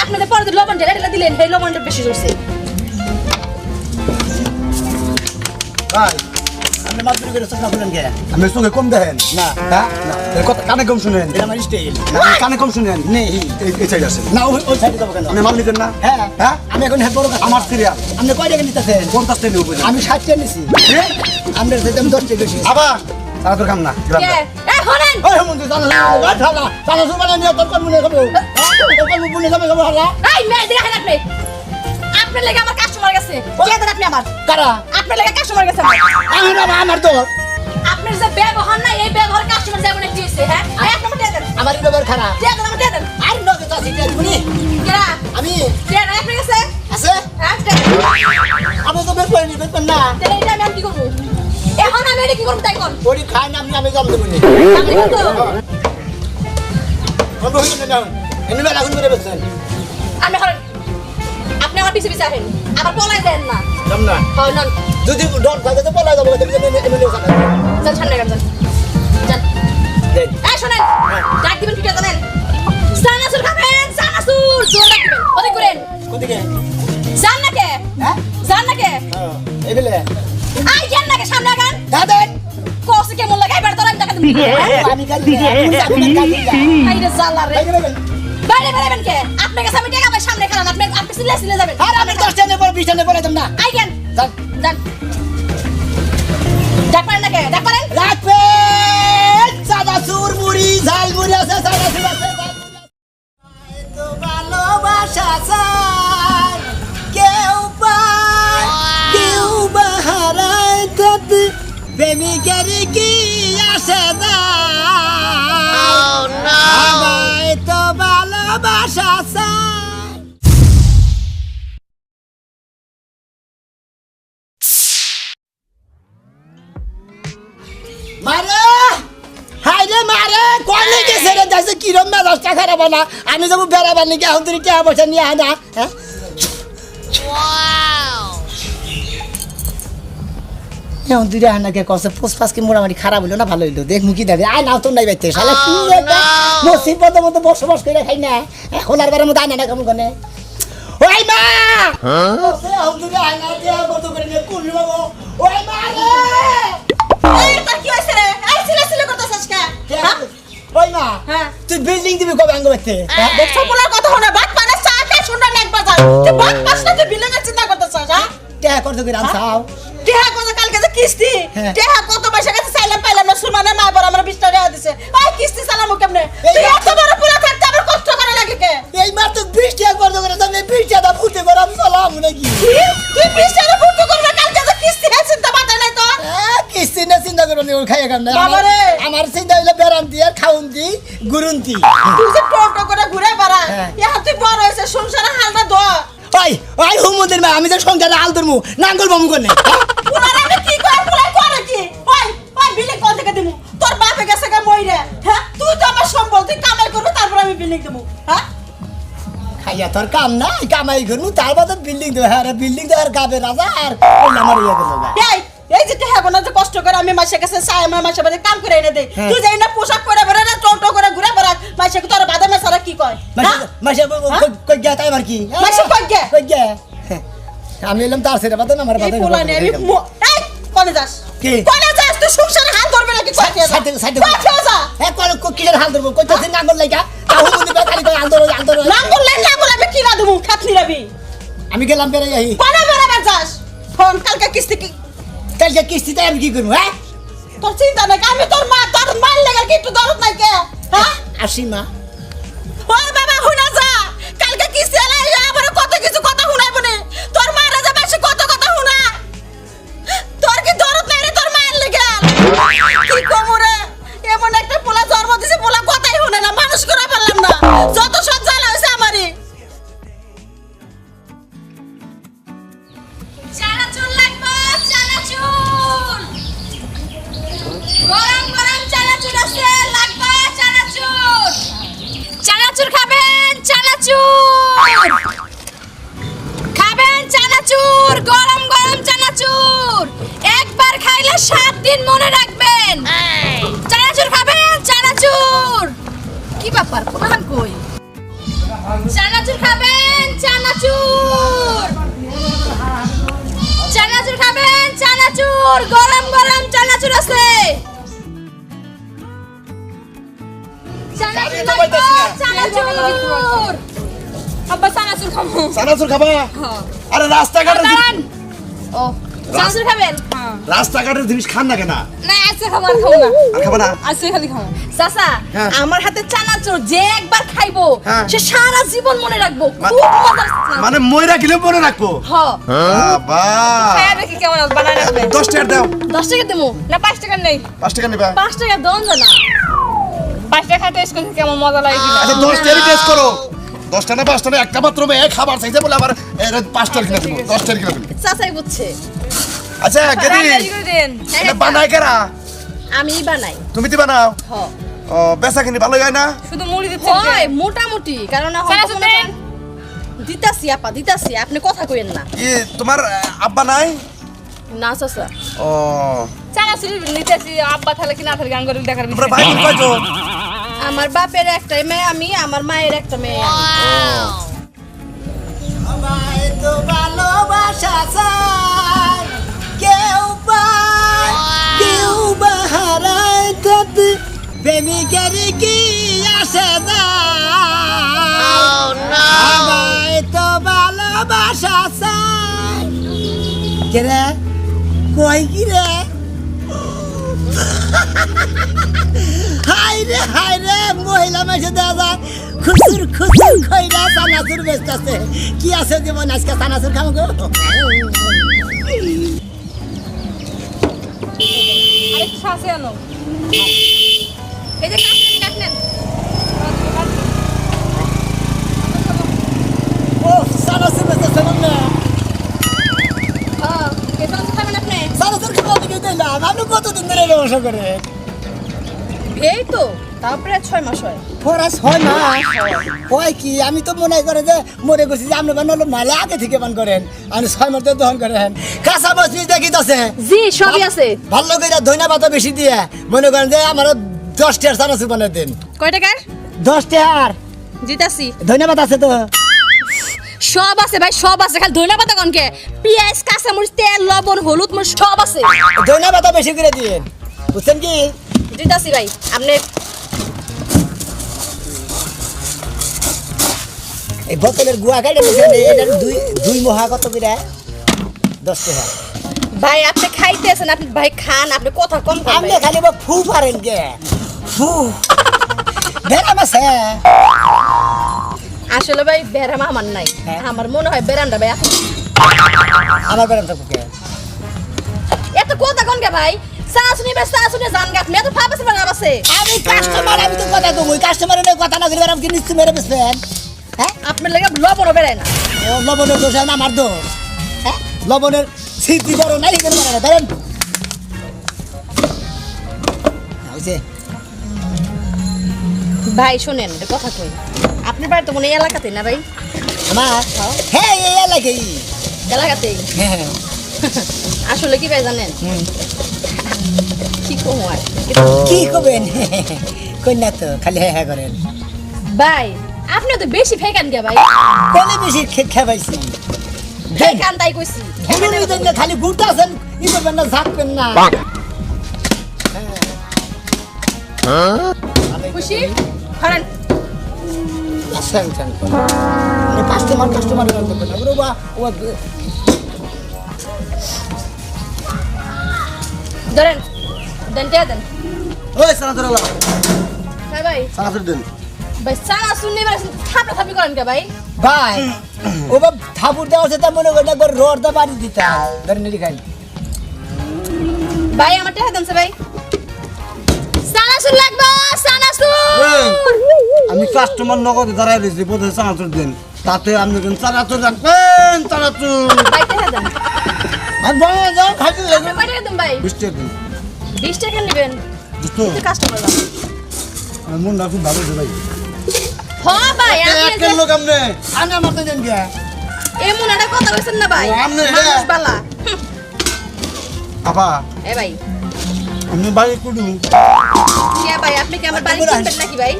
আপনাদের পরে যে লবণ ঢেলে দিলেন সেই লবণটা বেশি জোরছে ভাই আপনি মাত্র করে চশমা খুলেন কে আমি সঙ্গে কম দেখেন না হ্যাঁ না এর কথা কানে কম শুনেন এটা আমার স্টাইল কানে কম শুনেন নেই এই সাইড আছে না ওই সাইডে যাবো কেন আপনি মাল নিতেন না হ্যাঁ হ্যাঁ আমি এখন হেড বড় আমার সিরিয়াল আপনি কয় টাকা নিতেছেন 50 টাকা নিব আমি 60 টাকা নিছি আপনার সাথে আমি 10 টাকা বেশি আবার তারা তোর কাম না এ হরেন ওই মন্দির জানা ঢালা জানা সুবানা নিয়ে তোর কোন মনে খাবো তোর কোন মনে খাবো হালা এই মেয়ে দেখেন আপনি আপনার লাগি আমার কাস্টমার গেছে কে দেন আপনি আমার কারা আপনার লাগি কাস্টমার গেছে আমার তো আপনার যে ব্যবহার না এই ব্যবহার কাস্টমার যাবে না কি হইছে হ্যাঁ এক নম্বর দিয়ে দেন আমার ব্যবহার খারাপ দিয়ে দেন আর নগে তো আছে শুনি কেরা আমি কে না আপনার কাছে আছে হ্যাঁ আমি তো বের করে নিবেন না তাহলে এটা আমি কি করব এখন আমি এটা কি করব তাই কোন বড়ি খাই না আমি জম দেব নি আপনি করব বন্ধ হই না এনে বেলা গুন করে বসেন আমি করেন আপনি আমার পিছে পিছে আছেন আবার পলাই দেন না জম না হয় না যদি ডর থাকে তো পলা যাবো তুমি এমএলএ সাথে চল সামনে যান যান দেন এই শুনেন ডাক দিবেন কি জানেন সানাসুর খাবেন সানাসুর জোর দিবেন ওদি করেন কোদিকে জান না কে হ্যাঁ জান না কে এবেলে আই জান না কে সামনে গান দাদেন কোসে কেমন লাগাই বের তোরা টাকা দিবি আমি কালি আমি কালি আই রে জালা রে বাইরে বেরাবেন কে আপনার কাছে আমি টাকা পাই সামনে খান আপনি আপনি সিলে যাবেন আর আমি 10 টাকা পরে 20 টাকা পরে দাম না আই গেন যান যান ডাক পারেন না কে ডাক পারেন রাখবে সাদা সুর মুড়ি ঝাল মুড়ি আছে সাদা সুর আছে তো ভালোবাসা চাই কেউ পায় কেউ বাহারায় তাতে প্রেমিকের কি আসে না আমায় তো ভালোবাসা চাই মারে হাই রে মারে কোনে গেছে রে যাচ্ছে কিরম মেজাজটা খারাপ না আমি যাবো বেড়াবার নাকি এখন তুই টাকা পয়সা নিয়ে আয় না হ্যাঁ এখন তুই আয় না কে কষ্ট পোস পাস কি মোটামুটি খারাপ হইলো না ভালো হইলো দেখ মুখি দেখে আয় নাও তো নাই বাইতে শালা কি মুসিবতের মধ্যে বসবাস করে খাই না এখন আর বারের মধ্যে আয় না কেমন কোনে ওই মা এখন তুই আয় না টাকা কত করে নিয়ে কুল বাবু ওই মা রে এই তোর কি হইছে রে এই সিলে করতেছস কে ওই মা হ্যাঁ তুই বিল্ডিং দিবি কবে আঙ্গ বাইতে দেখছ পোলার কথা হনা বাত পানা চা খাই শুননা নেক বাজার তুই বাত পাস না তুই বিল্ডিং এর চিন্তা করতেছস হ্যাঁ টাকা কত করে আনছাও টেহা কত কালকে যে কিস্তি হ্যাঁ। টেহা কত পয়সা কাছে চাইলাম পাইলাম না সুমানের মা বড় আমার 20 টাকা দিছে ওই কিস্তি চালামু কেমনে তুই এত বড় পোলা থাকতে আবার কষ্ট করা লাগে কে এই মা তো 20 টাকা কত করে তুমি 20 টাকা ফুটে করে আমি চলাম নাকি তুই 20 টাকা ফুটো করবে কালকে যে কিস্তি আছে চিন্তা মাথায় নাই তো কিস্তি না চিন্তা করো নি খাইয়া কাম না বাবারে। আমার চিন্তা হইলো বেরাম দিয়ে খাউন দি গুরুন্তি তুই যে টোটো করে ঘুরে বেড়া হ্যাঁ। ইয়া তুই বড় হইছে সংসারে হালটা দো ওই ওই হুমুদের মা আমি তো সংসারে হাল ধরমু নাঙ্গল বামু কোনে পুরার আমি কি করে কি ওই ওই বিল্ডিং কোন থেকে দিমু তোর বাপে গেছে কে মইরে হ্যাঁ তুই তো আমার সম্বল তুই কামাই করবি তারপর আমি বিল্ডিং দেবো হ্যাঁ খাইয়া তোর কাম না কামাই করমু তার বাদে বিল্ডিং দে হ্যাঁ বিল্ডিং দে আর গাবে রাজা আর আমার ইয়া করলো এই যে টেহা না যে কষ্ট করে আমি মাসে কাছে চাই আমার মাসে বাদে কাম করে এনে দেই হ্যাঁ। তুই যাই না পোশাক পরে বেড়া না টোটো করে ঘুরে বেড়া মাসে তোর বাদে মেসারা কি কয় হ্যাঁ? মাসে কই গিয়া তাই আমার কি মাসে কই গে? কই গিয়া আমি এলাম তার সেটা বাদে না আমার এই বাদে পোলা নে আমি এই কোনে যাস কি? কোনে যাস তুই সংসারে হাল ধরবে নাকি কই যা কই যা হ্যাঁ কোন কিলের হাল ধরবো কইতাছি নাঙ্গল লাগা তাহু বুঝি বেকারি কই আন্দোলন নাঙ্গল লাই না বলে আমি কি না দেবো খাতনি রাবি আমি গেলাম বেরাই আহি কোনে বেড়া যাস ফোন কালকে কিস্তি কি কাল যে কিস্তিতে আমি কি করব হ্যাঁ তোর চিন্তা নাই আমি তোর মাল লাগা কি একটু দরদ নাই কে হ্যাঁ আসি মা ও বাবা হুনা যা কালকে কিস্তি আলাই আবার কত কিছু কথা শুনাইব নে তোর মা রাজা বাসে কত কথা শুনা তোর কি দরদ নাই রে তোর মায়ের লাগা কি কমরে এমন একটা পোলা জন্ম দিছে পোলা কথাই শুনে না মানুষ করা পারলাম না যত সব জ্বালা হইছে আমারই চানাচুর লাগবে চানাচুর গরম গরম চানাচুর আছে লাগবে চানাচুর চানাচুর খাবেন চানাচুর গরম গরম চানাচুর একবার খাইলে 7 দিন মনে রাখবেন চানাচুর খাবেন চানাচুর কি ব্যাপার কোন কই চানাচুর খাবেন? চানাচুর চানাচুর খাবেন? চানাচুর গরম গরম চানাচুর আছে। চানাচুর লাগবে, চানাচুর। আব্বা চানাচুর খাবো। চানাচুর খাবা? আরে রাস্তাঘাটের দাঁড়ান। ও চানাচুর খাবেন? রাস্তাঘাটের জিনিস খান না কেন? না আজকে খাবো, আর খাবো না। আর খাবা না? আজকে খালি খাবো। চাচা হ্যাঁ। আমার হাতে চানাচুর যে একবার খাইবো হ্যাঁ। সে সারা জীবন মনে রাখবো। খুব মজার চানাচুর। মানে ময়রা গেলেও মনে রাখবো। হ্যাঁ। বাবা খায়া দেখি কেমন বানায় রাখবে। 10 টাকা দাও। 10 টাকা দেবো না 5 টাকা নেই? 5 টাকা নিবা? 5 টাকা দন না। 5 টাকা টেস্ট করতে কেমন মজা লাগে কিনা। আচ্ছা 10 টাকা টেস্ট করো। 10 টাকা না 5 টাকা একটা মাত্র মেয়ে খাবার চাইছে বলে আবার 5 টাকা কিনে দেবো। 10 টাকা কিনে দেবো। চাচাই বুঝছে। আচ্ছা গেদি রান্না করে দেন। এটা বানাই কারা? আমি বানাই। তুমি দি বানাও? হ। ও বেচা কিনি ভালো হয় না? শুধু মুড়ি দিচ্ছেন হয় মোটামুটি, কারণ এখন দিতাছি আপা দিতাছি, আপনি কথা কইেন না। কি তোমার আব্বা নাই? না চাচা। ও চানাচুর নিতেছি, আব্বা থালে কি না থালে গান করে দেখার তোমরা বিষয়। ভাই বোন কয়জন? আমার বাপের একটা মেয়ে আমি, আমার মায়ের একটা মেয়ে আমি। আমায় তো ভালোবাসা চাই, কেউ পায় কেউ বা হারায়, তাতে প্রেমিকের কি আসে যায়। আমায় তো ভালোবাসা চাই। কে রে কই কি রে? হাই রে মহিলা মাসে দেওয়া যায় খুচুর খুচুর খইরা চানাচুর বেচতেছে। কি আছে জীবন আজকে চানাচুর খাবো গো। আরেকটু শাঁসে আনো। এই যে কাটলেন। ও চানাচুর বেচতেছে না? হ্যাঁ, কে চানাচুর খাবেন আপনি? চানাচুর খাবো দিকে দিলাম। আপনি কতদিন ধরে ব্যবসা করেন? এই তো তাও প্রায় 6 মাস হয়। খরচ হয় না হয় কি? আমি তো মনে করে যে মনে করছি যে আপনি বানালো মালে আগে থেকে বান করেন, আপনি 6 মাস ধরে দহন করেন। কাঁচা মছলি দেখিতেছে জি সবই আছে। ভালো করে ধনিয়া পাতা বেশি দিয়ে মনে করেন যে আমার 10 টাকার চানাচুর বানিয়ে দেন। কয় টাকার? 10 টাকার জিতাছি। ধনিয়া পাতা আছে তো? সব আছে ভাই, সব আছে। খালি ধনিয়া পাতা কোনকে? পেঁয়াজ, কাঁচামরিচ, তেল, লবণ, হলুদ, মরিচ সব আছে। ধনিয়া পাতা বেশি করে দিন, বুঝছেন কি? জিতাছি ভাই। আপনি এই বোতলের গুয়া খাইলে বুঝছেন এটার দুই মহা কত করে? 10 টাকা। ভাই আপনি খাইতেছেন, আপনি ভাই খান, আপনি কথা কম কম। আপনি খালি বা ফু পারেন কে? ফু বেরাম আছে? আসলে ভাই বেরাম আমার নাই। হ্যাঁ। আমার মনে হয় বেরামটা ভাই আপনি। আমার বেরাম থাকবো কে? এত কথা কোনকে ভাই? চানাচুনি বেশ চানাচুনি জান গা, আপনি এত ফাবাসে বেরাম আছে। আমি কাস্টমার, আমি তো কথা কই কাস্টমারের কথা না করে আপনি নিশ্চয় মেরে বেচবেন। হ্যাঁ আপনার লাগে লবণও বেরায় না। ও লবণের দোষ না আমার দোষ। হ্যাঁ লবণের স্মৃতি বড় নাই এখানে মানে ধরেন হইছে। ভাই শুনেন একটা কথা কই, আপনার বাড়ি তো মনে হয় এলাকাতে না ভাই? আমার হ্যাঁ এই এলাকায়। এলাকাতেই। হ্যাঁ আসলে কি ভাই জানেন কি কমু আর কি করবেন? কন্যা তো খালি হ্যাঁ হ্যাঁ করেন। ভাই আপনি তো বেশি ফেকান গে ভাই। কোনে বেশি খেপাইছি ফেকান তাই কইছি। খালি ঘুরতে আছেন ই করবেন না, ঝাঁকবেন না। খুশি করেন। কাস্টমার কাস্টমার ধরেন দেন টিয়া দেন। ওই চানাচুর আলা হ্যাঁ ভাই চানাচুর দেন। ভাই চানাচুর নিয়ে বেড়াচ্ছেন, থাপড়া থাপড়ি করেন কে ভাই? ভাই ও বাপ ঠাকুর দেওয়া হচ্ছে তা মনে করেন একবার রোড দা বাড়ি দিতাম ধরেন নিয়ে খাই। ভাই আমার টিয়া দেন ভাই। চানাচুর লাগবে চানাচুর। আমি কাস্টমার নগদে দাঁড়াই দিয়েছি, বোধ হয় চানাচুর দেন। তাতে আপনি চানাচুর রাখবেন। চানাচুর ভাই টিয়া দেন। আর বড় যাও খাইতে আপনি কয় টাকা দেন ভাই? 20 টাকা দিন। 20 টাকা নেবেন? বুঝতো কাস্টমার লাগবে। আমার মনটা খুব ভালো আছে ভাই। হ্যাঁ ভাই আপনি একের লোক আপনি আনা মারতে দেন কে? এমন একটা কথা কইছেন না ভাই। ও, আপনি মানুষ বালা। আপা এ ভাই আপনি বাড়ি কুটু কে ভাই আপনি কি আমার বাড়ি কিনবেন নাকি ভাই?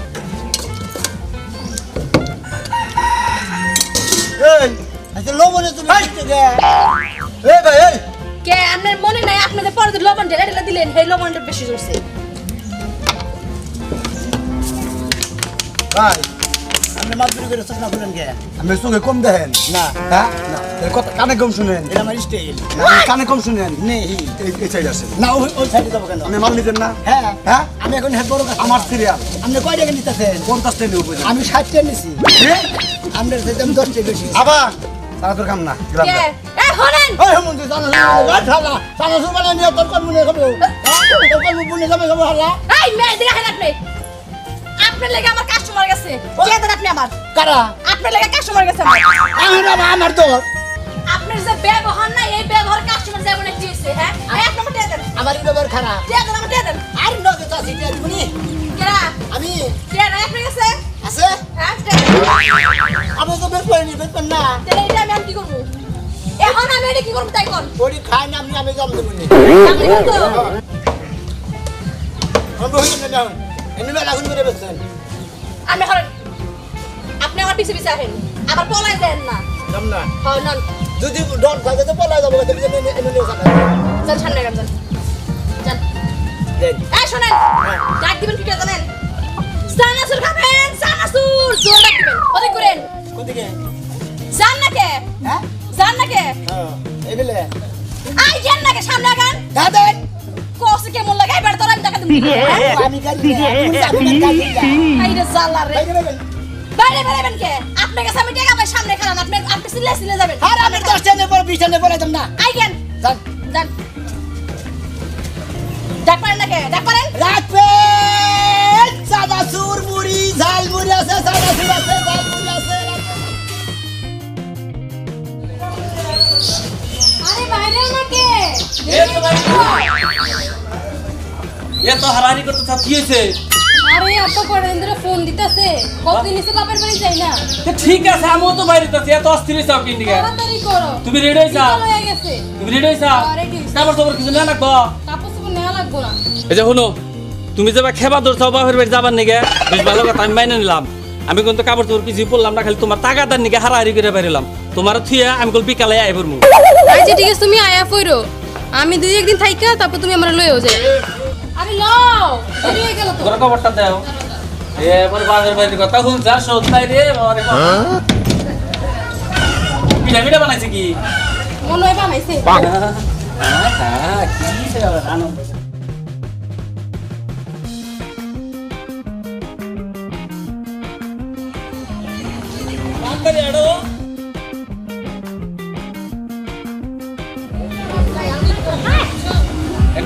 মনে তুমি দিতে গে এই ভাই এই কে আপনার মনে নাই আপনাদের পরে যে লবণ ঢেলে ঢেলে দিলেন সেই লবণটা বেশি জোরছে ভাই আপনি মাছ চুরি করে চশমা খুলেন কে আমি চোখে কম দেখেন না হ্যাঁ না এর কথা কানে কম শুনেন এটা আমার স্টাইল কানে কম শুনেন নেই এই সাইড আছে না ওই সাইডে যাবো কেন আপনি মাল নিতেন না হ্যাঁ হ্যাঁ আমি এখন হেড বড় আমার সিরিয়াল আপনি কয় টাকা নিতেছেন 50 টাকা নিব আমি 60 টাকা নিছি আপনার সাথে আমি 10 টাকা বেশি আবার তারা তোর কাম না গ্রাম কে এ হনেন ওই মন্দির জানা জানা জানা সুবানা নিয়ে তোর কোন মনে হবে তোর কোন মনে যাবে যাবে হালা এই মেয়ে দিকে হেন আপনি আপনার লাগি আমার কাস্টমার গেছে কে দেন আপনি আমার কারা আপনার লাগি কাস্টমার গেছে আমার তো আপনার যে ব্যবহার না এই ব্যবহার কাস্টমার যাবে না কি হইছে হ্যাঁ এই আপনি আমাকে দেন আমার ব্যবহার খারাপ দেন আমাকে দেন আর নগে তো আছে টের বুনি কেরা আমি কে না আপনার কাছে আছে হ্যাঁ আমি তো বেশ পাইনি বেশ পান না তাহলে এটা আমি কি করব এখন আমি এটা কি করব তাই কোন ওরি খাই না আমি জম দেব নি আপনি তো আমি বলি না এমনি মেলা গুন করে বসছেন আমি হরেন আপনি আমার পিছে পিছে আহেন আবার পলাই দেন না জম না হ্যাঁ নন যদি ডর থাকে তো পলা যাবো তুমি এমনি কথা চল সামনে গান যান যান দেন এই শুনেন ডাক দিবেন কি জানেন সানাসুর খাবেন সানাসুর জোর ডাক দিবেন ওদিক করেন কোন দিকে জান না কে হ্যাঁ জান না কে হ্যাঁ এই বলে আই জান না কে সামনে গান দাদেন কোসে কেমন লাগাই বেড় তোর আমি টাকা দিবি আমি গাড়ি আমি গাড়ি আই রে জালা রে বাইরে বাইরে বাইরে বেরাবেন কে আপনার কাছে আমি টাকা পাই সামনে খান আপনি আপনি সিলে সিলে যাবেন আর আমি 10 টাকা পর 20 টাকা পরে দাম না আই গেন যান যান ডাক পারেন না কে ডাক পারেন রাখবেন সাদা সুর মুড়ি ঝাল মুড়ি আছে সাদা সুর আছে ঝাল মুড়ি আছে আরে বাইরে না কে এ তো হারানি করতে থাক কি হয়েছে আরে আপা কয়দিন ধরে ফোন দিতেছে কতদিন এসে বাপের বাড়ি যাই না তো ঠিক আছে আমিও তো বাইরে আছি এত অস্থির হয়েছে আপনি দিকে তাড়াতাড়ি করো তুমি রেডি হয়েছা বিকাল হয়ে গেছে তুমি রেডি হয়েছা হ্যাঁ, ready হইছি। কাপড় চাপড় কিছু না লাগবো কাপড় চোপড় নেওয়া লাগবো না এই যে শুনো তুমি যাবা খেবা ধরছো বাপের বাড়ি যাবার নিগে বেশ ভালো কথা আমি মাইনে নিলাম আমি কিন্তু কাপড় চোপড় কিছু পড়লাম না খালি তোমার টাকাটার নিগে হারাহারি করে বেরিলাম তোমার থুয়ে আমি কল বিকালে আই পড়মু আচ্ছা ঠিক আছে তুমি আয়া কইরো আমি দুই একদিন থাইকা তারপর তুমি আমরা লইও যাই আরে লও দেরি হয়ে গেল তো তোর খবরটা দাও এবার বাপের বাড়ির কথা হুন যা শোধ নাই রে বাবারে পিঠা পিঠা বানাইছে কি মনে হয় বানাইছে কি সে আনন্দ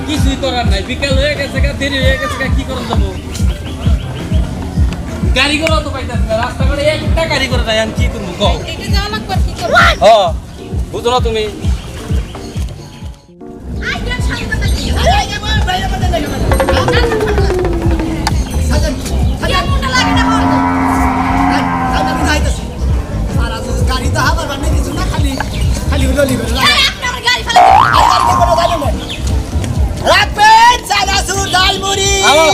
কিছুই করার নাই বিকাল হয়ে গেছে দেরি হয়ে গেছে কি করার যাবো গাড়ি করে তো পাইতেছি না রাস্তা করে একটা গাড়ি করে নাই আমি কি করবো কও এটা যাওয়া লাগবে আর কি করব হ্যাঁ বুঝো না তুমি গাড়ি তো হাবার বানিয়ে দিছো না খালি খালি হলো লিবে আপনার গাড়ি ফেলে রাখবেন সাদা সুর ঝাল মুড়ি আও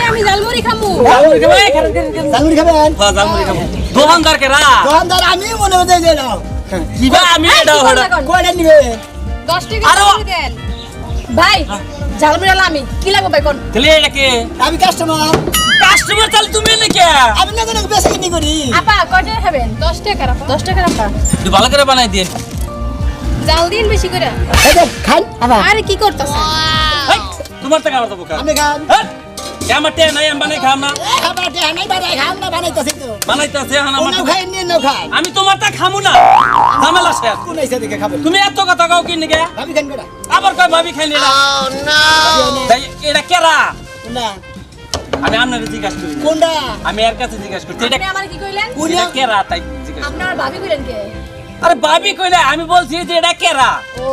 আমি জালমুড়ি খামু জালমুড়ি খাবে খাবেন ঝাল মুড়ি খাবেন হ্যাঁ জালমুড়ি খাবো দোকানদার কে রা দোকানদার আমি মনে হতে গেলাম কিবা আমি এটা হড়া কয়টা নিবে 10 টাকা আরো- করে দেন ভাই জালমুড়ি আলা আমি কি লাগবে ভাই কোন তাহলে এটা কে আমি কাস্টমার কাস্টমার তাহলে তুমি এনে কে আমি না কোনো বেশি কিনি করি আপা কয় টাকা খাবেন 10 টাকা রাখো 10 টাকা রাখা একটু ভালো করে বানাই দিয়ে জাল দিন বেশি করে এই যে খান আবার আরে কি করতেছ এই, তোমার টাকা আমার দেবো কা আমি খান আমার টে নাই আমি বানাই খাম না খাবার দে নাই বানাই খান না বানাইতাছি তো বানাইতেছে এখন আমার অন্য খাই নিয়ে নাও খাই আমি তোমার টা খামু না ঝামেলা শেষ কোন আইসা দেখে খাবেন তুমি এত কথা কাও কি নিকে ভাবি খান করা আবার কই ভাবি খাই নিলা তাই এটা কেরা না আমি আপনার জিজ্ঞাসা করি না। কোনটা আমি এর কাছে জিজ্ঞাসা করছি এটা আপনি আমার কি কইলেন এটা কেরা তাই জিজ্ঞাসা আপনি আমার ভাবি কইলেন কে আরে ভাবি কইলে আমি বলছি যে এটা কেরা ও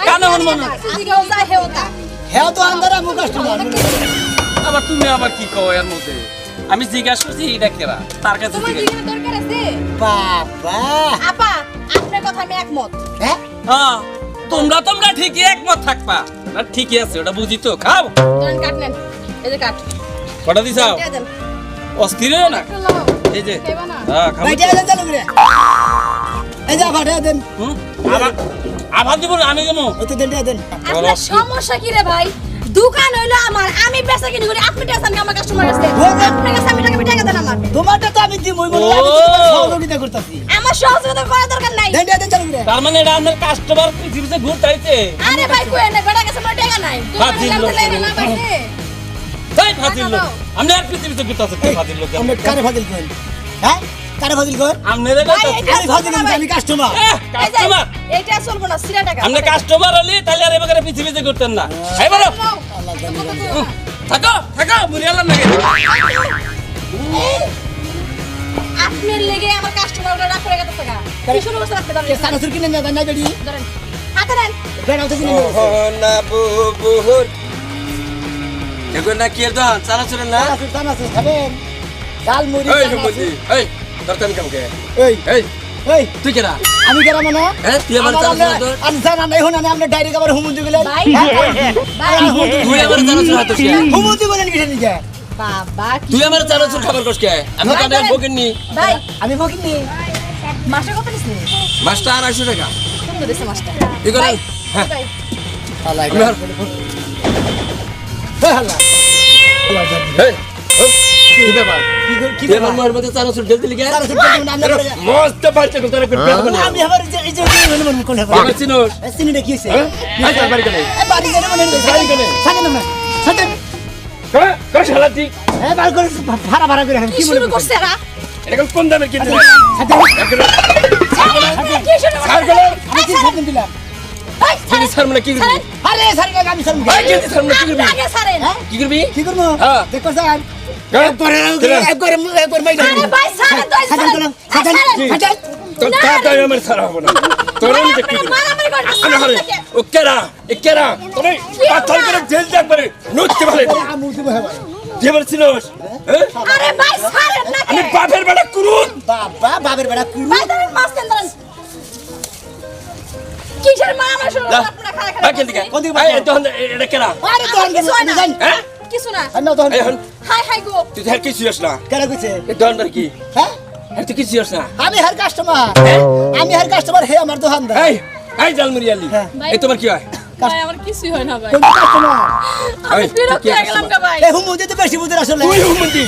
কানে হন মনে জিগাও যায় হেওতা হ্যাঁ তো আন্দারা মু কাস্টমার আবার তুমি আবার কি কও এর মধ্যে আমি জিজ্ঞাসা করছি এটা কেরা তার কাছে তোমার জিজ্ঞাসা জিগার দরকার আছে বাবা আপা আপনার কথা আমি একমত হ্যাঁ হ্যাঁ তোমরা ঠিকই একমত থাকবা না ঠিকই আছে ওটা বুঝি তো খাও দেন কাট নেন এই যে কাট কটা দিছাও দিয়ে দেন অস্থির হও না একটা লাও এই যে খাইবা না হ্যাঁ খাবো ভাই তো। যা যা রে এই যে আবার দেন হুম? আবার দিব না, আমি যাবো। ওই তো দেন দেন আপনার সমস্যা কি রে ভাই দোকান হইলো আমার আমি বেচা কিনি করি আপনি টেনশন কি আমার কাস্টমার আছে আপনার কাছে আমি টাকা দেন আমার তোমারটা তো আমি দিই মই ও। সহযোগিতা করতেছি আমার সহযোগিতা করার দরকার নাই দেন দেন চালু করে তার মানে এটা আপনার কাস্টমার পৃথিবীতে ঘুরতাইছে। আরে ভাই কই না বেটা কাছে আমার টাকা নাই ফাজিল লোক। না বাইরে তাই ফাজিল লোক। আপনি আর পৃথিবীতে ঘুরতাছে কি ফাজিল লোক? আমরা কারে ফাজিল করেন হ্যাঁ কারে ফাজিল করেন আপনি রে ভাই, কথা। আমি ফাজিল না, আমি কাস্টমার কাস্টমার। এইটা চলবো না সিরা টাকা আপনি কাস্টমার হলে তাহলে আর এবারে পৃথিবীতে ঘুরতেন না। এই বলো। থাকো, থাকো, মুরিয়ালাম নাকি? আপনার লেগে আমার কাস্টমাররা রাগ করে গেছে টাকা কি শুরু করতে রাখতে কে সারা সুর কিনে না নাই বেডি ধরেন হাতে নেন বেড আউট কিনে না বহুর এখন না কি দান চালা চলে না সারা সুর খাবেন ডাল মুড়ি এই সম্পত্তি এই দরকার কামকে এই এই এই তুই কেনা আমি কেন মানে হ্যাঁ তুই আমার চালা চলে তোর আমি জানা নাই হন আমি ডাইরেক্ট আবার হুমুন্দি গেলেন ভাই ভাই তুই আমার চালা চলে হাতছ কে হুমুন্দি বলেন কিসের নিকে বাবা কি তুই আমার চালা চলে খাবার কষ্ট কে আমি কানে বকেন নি ভাই আমি বকিনি মাসে কত দিছ নি মাছটা 250 টাকা কত দিছে মাসটা কি করেন হ্যাঁ ভাই আল্লাহ আমি আর আল্লাহ এই কি ব্যাপার কি তুই আমার মার মধ্যে চালা চলে দিতে লিগে সারা সুর কিনে নাম না মস্ত পাল্টে করে তোরা পেট বানা আমি আবার এই যে মনে কোন হবে আমার চিনোস সিনিটা কি হইছে এই তার বাড়ি কেন বাড়ি গেলে মনে বাড়ি কেন? সাজেন না সাজেন কই শালা ঠিক বার করে ভাড়া ভাড়া করে কি শুরু করছে এরা এটা কোন দামে কিনতে কি শুরু করছে আর গেল আমি কি সাজেন দিলাম ভাই কি ছাড় মানে কি করবি আরে সারি আমি সারি ভাই কি ছাড় মানে কি করবি আগে ছাড়েন কি করবি কি করব হ্যাঁ। দেখো স্যার একবার মাই আরে ভাই ছাড়েন তো সাজেন দিলাম সাজেন সাজেন তোর তাই আমার ছাড়া হবে না তোর আমি দেখি মারামারি আরে আরে করতেছে ও কেরা এ কেরা তোরে পাথর করে জেল যাক পারে নড়তে পারে আমি উঠবো হবে যে বলছিস হ্যাঁ আরে ভাই ছাড়েন না আমি বাপের বেটা কুরুন বাবা বাবার বেড়া কুরু ভাই ধরেন মাছ দেন ধরেন কিসের মারামারি শুরু যা আপনারা খাড়া ভাই কেন দিকে কোন দিকে এই তখন এটা কেরা আরে তো কিছু হয় না। জান হ্যাঁ কিছু না আন্ন তো এই হন হাই হাই গো তুই আর কিছু হস না কেন কইছে এই দোকানদার কি হ্যাঁ আর তুই কিছু হস না আমি হার কাস্টমার আমি হার কাস্টমার হে আমার দোকানদার এই এই জালমুড়ি আলি হ্যাঁ। এই তোমার কি হয় ভাই আমার কিছুই হয় না ভাই কোন কাস্টমার আমি এই, বিরক্ত কি হয়ে গেলাম customer? গো ভাই এ হুমুন্দি তো বেশি বুঝির আসলে তুই হুমন্দি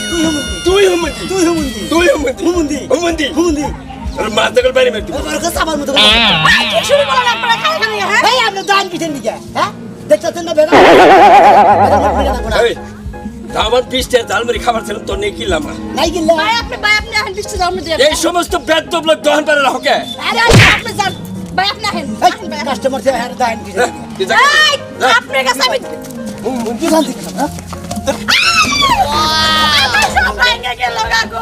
তুই হুমন্দি তুই হুমুন্দি তুই হুমন্দি হুমুন্দি হুমন্দি হুমুন্দি আর মাছ দেখল বাইরে মেরে দিব আমার কাছে আমার মতো ভাই কি শুরু করলেন আপনারা খাড়া খাড়া হ্যাঁ এই আপনি দান পিছেন দিকে হ্যাঁ দেখতেছেন না বেড়া এই আমার 20 টাকা জালমুড়ি খাবার ছিল তোর নেই কিনলাম না নাই গিল্লা ভাই আপনি এখন বৃষ্টি দাও দিয়ে এই সমস্ত বেদব লোক দহন পারে রাখো কে আরে আপনি যান ভাই আপনি আহেন কাস্টমার থেকে হার দান পিছেন তুই যা এই আপনার কাছে আমি কি শান্তি হ্যাঁ আমার সব ভাঙে গেল কাকু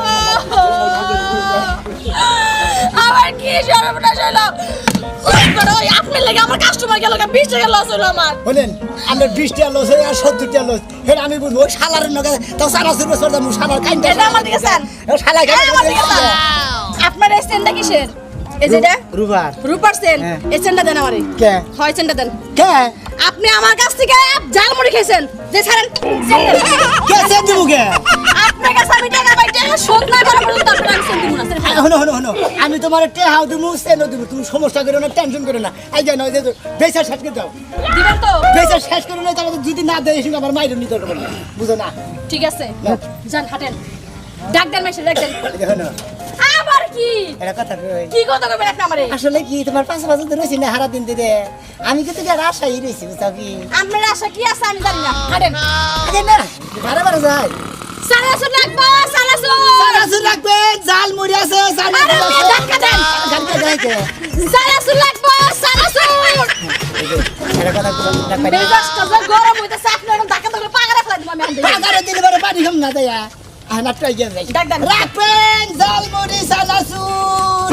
আমার কি সর্বনাশ হলো ওই করে ওই আপনার লাগে আমার কাস্টমার গেল 20 টাকা লস হলো আমার বলেন আমরা 20 টাকা লস হয় আর 70 টাকা লস হেন আমি বুঝবো শালার নগে তাও 400 বছর দাম শালার কাইন্ডা এটা আমার দিকে চান শালা এই আমার দিকে চান আপনার এই সেন্টটা কিসের এই যেটা রুবার রূপার সেন্ট হ্যাঁ। এই সেন্টটা দেন আমারে কে হয় সেন্টটা দেন কে আপনি আমার কাছ থেকে জালমুড়ি খেয়েছেন যে ছাড়েন কে সে দিব কে আপনার কাছে আমি টাকা পাই টাকা শোধ না করা পর্যন্ত আপনার আমি সেন্ট দিব না স্যার হনো হনো হনো আমি তোমার টেহাও দিমু সেনো দিমু তুমি সমস্যা করো না টেনশন করো না আই জানো যে বেচার শেষ করে দাও দিবেন তো বেচার শেষ করে না তাহলে যদি না দেয় এসে আমার মাইরে নিতে হবে না বুঝো না ঠিক আছে যান হাঁটেন ডাক দেন মেসে ডাক দেন হনো আবার কি এটা কথা কই কি কথা কইবেন আপনি আমারে আসলে কি তোমার 5 বছর ধরে রইছি না হারা দিন দিতে আমি কিন্তু এটা আশাই রইছি বুঝছো কি আপনার আশা কি আছে আমি জানি না হাঁটেন আগে না বারে বারে যাই সালাসুর লাগবো সালাসুর সারাসুর রাখবেন জাল মরি আছে জাল আরে ডাক্কা দেন জালকে যাইতে সালাসুর লাগবো সালাসুর এটা কথা রাখবেন মেজাজটা যে গরম হইতাছে আপনার ডাক্কা তো পাগা রাখলা দিম আমি এখন দেখি। বাজারে দিলে বারে পানি খাম না দেয়া আনা ট্রাই গিয়ে যাই ডাক দেন রাখবেন জাল মরি সারাসুর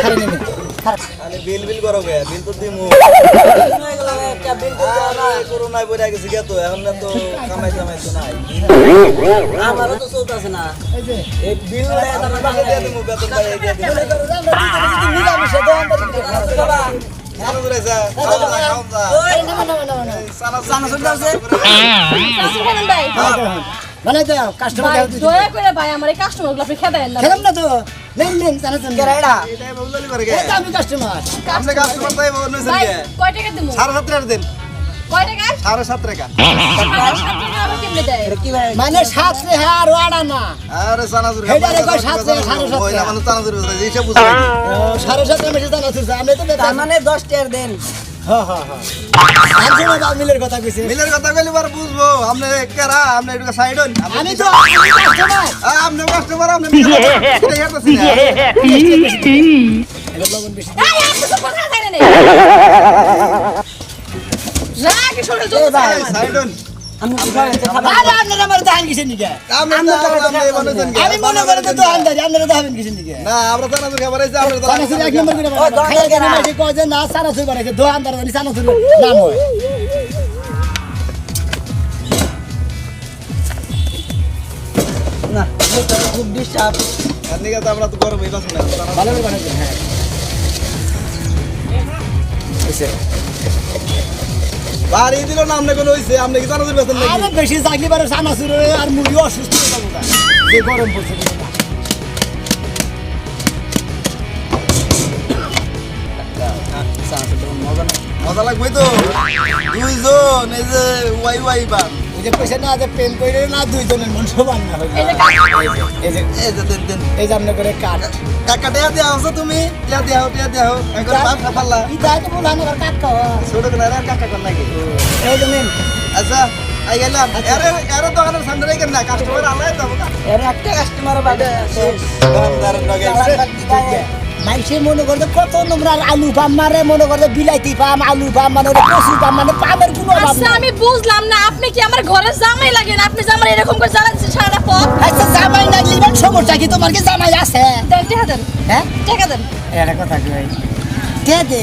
আরে নেন আরে বিল বিল করো গে বিল তো দিমু করোনায় বইরা গেছে গে তো এখন না তো কামাই তো নাই আমারও তো চলতেছে না এই যে এই বিল তারা বাসা দিয়ে দিমু বেতন পাই দিয়ে দিমু মিলা মিশে দোকান বাবা সারা ধরেছে খাওয়া যা সারা শুনতাছে সালাসুর খান ভাই মানে দাও কাস্টমার ভাই দয়া করে ভাই আমার এই কাস্টমারগুলো আপনি খেদায়েন না খেলাম না তো নেন নেন চানাচুর কেরা এটা এটাই বললি করে গে এই তো আমি কাস্টমার আপনি কাস্টমার তাই বলছেন ভাই গে কয় টাকা দিমু 7.5 টাকা দেন কয় টাকা 7.5 টাকা আবার কেমনে দেয় কি ভাই মানে 7 রে আর ওয়াড়া না আরে চানাচুর এইটারে কয় 7 রে 7.5 ওই মানে চানাচুর এইসব বুঝা নাকি 7.5 মেশে চানাচুর আমি তো তার মানে 10 টাকা দেন হ্যাঁ হ্যাঁ হ্যাঁ আজকে না মিলের কথা কইছে মিলের কথা কইলে বার বুঝবো আপনি কেরা আপনি একটু সাইড হন আমি তো কাস্টমার আপনি কাস্টমার আপনি মিলে এটা হেরতেছেন এবার লবণ বেশি এই আপনি তো কথা জানেন না রাগ শুনে এ ভাই সাইড হন আমি কি ভাই খাবার আরে আপনারা আমার দান কিসের নিকে আপনি বলেছেন আমি মনে করে তো আন্দাজ আপনারা দান কিসের নিকে না আমরা চানাচুর খাবার আইছে আমরা চানাচুর এক নম্বর করে ও, দোকানদার খাইয়া গেলে কেনা। মাঝে কয় যে না চানাচুর বানাইছে দোকানদার জানি চানাচুর নাম হয় না এটা খুব ডিস্টার্ব আপনি কথা আমরা তো গরম হইতাছ না ভালো করে বানাইছে হ্যাঁ বাড়ি দিল না আপনি কোন হইছে আপনি কি চানাচুর বেচেন নাকি আরে বেশি চাকরি বারে চানাচুর আর মুড়ি অসুস্থ হয়ে যাবো গা। যে গরম পড়ছে মজা লাগবে তো দুইজন এই যে ওয়াই ওয়াই বা ওই যে পয়সা না যে প্রেম করে না দুইজনের মন সমান না হয়ে যায়। এই যে এই যে দেন দেন এই যে আপনার করে কাঠ কাকা টিয়া দিয়া আছো তুমি টিয়া দিয়া এখন বাপ খাপাল্লা ইটা তো বলা আমার কাঠ খাওয়া ছোট করে আর কাকা কোন লাগে এই যে নেন আচ্ছা আই গেলাম আরে আরে দোকানের সামনে রেখে না কাস্টমার আলাই যাবো না এর একটা কাস্টমার বাদে শেষ দোকানদারের লগে মাইসে মনে করতে কত নোংরা আলু পাম মারে মনে করতে বিলাইতি পাম আলু পাম মানে কচু পাম মানে পামের কোনো অভাব আচ্ছা নাই আমি বুঝলাম না আপনি কি আমার ঘরে জামাই লাগেন আপনি যে আমার এরকম করে জ্বালাচ্ছেন সারাটা পথ আচ্ছা জামাই না লিবেন সমস্যা কি তোমার কি জামাই আছে দেন টাকা দেন হ্যাঁ টাকা দেন এটা কথা কই কে দে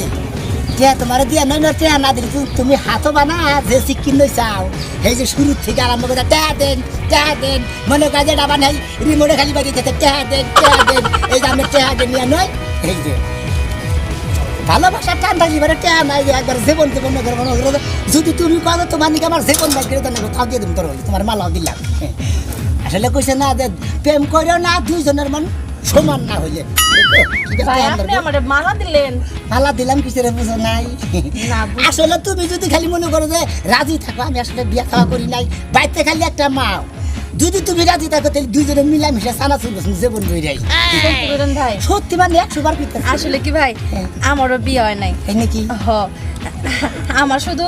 কে তোমার দিয়া নাই না তে না দিলে তুমি হাতও বানা যে সিকিন নই চাও এই যে শুরু থেকে আরম্ভ করে টা দেন মনে কাজে ডাবা নাই রিমোটে খালি বাড়ি যেতে টা দেন এই যে আমি টা দেন নিয়ে নয় এই যে ভালোবাসা টান্ডা লিবারে টা নাই যে একবার জীবন জীবন না করে মনে করো যদি তুমি কাজ তোমার নিকে আমার জীবন না করে দেন তাও দিয়ে দিম তোর তোমার মালাও দিলাম আসলে কইছে না যে প্রেম করেও না দুইজনের মন সমান না হইলে ভাই আপনি আমারে মালা দিলেন মালা দিলাম কিসের বুঝো নাই না, আসলে তুমি যদি খালি মনে করো যে রাজি থাকো আমি আসলে বিয়া খাওয়া করি নাই বাইতে খালি একটা মাও যদি তুমি রাজি থাকো তাহলে দুইজনে মিলামিশা সানা চুল জীবন বই যাই সত্যি বলেন ভাই সত্যি মানে 100 বার পিতা আসলে কি ভাই আমারও বিয়ে হয় নাই এই নাকি হ আমার শুধু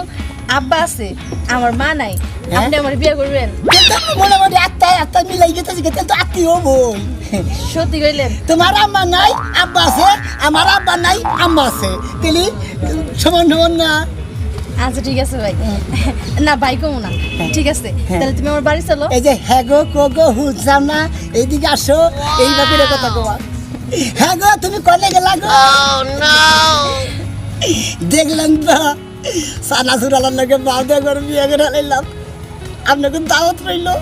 আব্বা আছে আমার মা নাই হ্যাঁ? আপনি আমার বিয়ে করবেন কিন্তু আমি মোটামুটি আত্মা মিলাই গেতেছি তাহলে তো আত্মীয় বই সত্যি কইলেন তোমার আম্মা নাই আব্বা আছে আমার আব্বা নাই আম্মা আছে তাহলে সমান সমান না আচ্ছা ঠিক আছে ভাই না ভাই কমু না ঠিক আছে তাহলে তুমি আমার বাড়ি চলো এই যে হ্যাগো কোগো হুজাম না এইদিকে আসো এইভাবে কথা কওয়া হ্যাগো তুমি কলে গেলা গো দেখলেন তো সানা সুরালার লগে বাউদা করে বিয়ে করে লাইলাম আপনাকে দাওয়াত রইলো